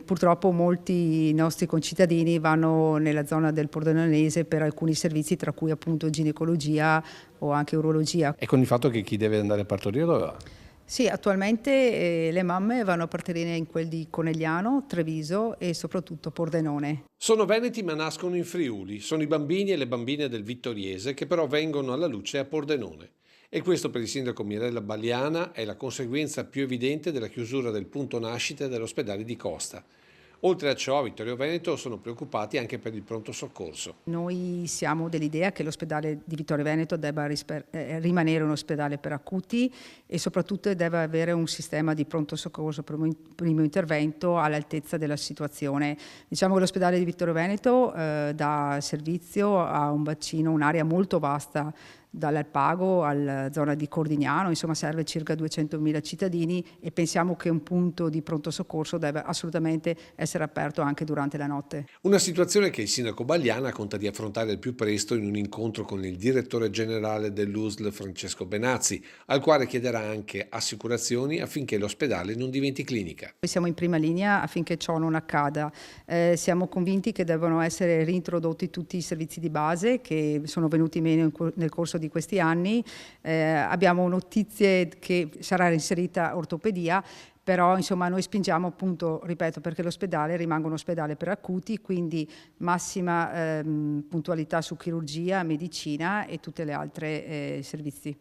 purtroppo molti nostri concittadini vanno nella zona del Pordenonese per alcuni servizi, tra cui appunto ginecologia o anche urologia. E con il fatto che chi deve andare a partorire dove va? Sì, attualmente le mamme vanno a partorire in quel di Conegliano, Treviso e soprattutto Pordenone. Sono veneti ma nascono in Friuli, sono i bambini e le bambine del Vittoriese che però vengono alla luce a Pordenone. E questo per il sindaco Mirella Balliana è la conseguenza più evidente della chiusura del punto nascita dell'ospedale di Costa. Oltre a ciò, a Vittorio Veneto sono preoccupati anche per il pronto soccorso. Noi siamo dell'idea che l'ospedale di Vittorio Veneto debba rimanere un ospedale per acuti e soprattutto deve avere un sistema di pronto soccorso, primo intervento all'altezza della situazione. Diciamo che l'ospedale di Vittorio Veneto dà servizio a un bacino, un'area molto vasta, dall'Alpago alla zona di Cordignano, insomma serve circa 200.000 cittadini e pensiamo che un punto di pronto soccorso deve assolutamente essere aperto anche durante la notte. Una situazione che il sindaco Balliana conta di affrontare al più presto in un incontro con il direttore generale dell'USL Francesco Benazzi, al quale chiederà anche assicurazioni affinché l'ospedale non diventi clinica. Noi siamo in prima linea affinché ciò non accada. Siamo convinti che devono essere reintrodotti tutti i servizi di base che sono venuti meno nel corso di questi anni. Abbiamo notizie che sarà inserita ortopedia, però insomma noi spingiamo appunto, ripeto, perché l'ospedale rimanga un ospedale per acuti, quindi massima puntualità su chirurgia, medicina e tutte le altre servizi.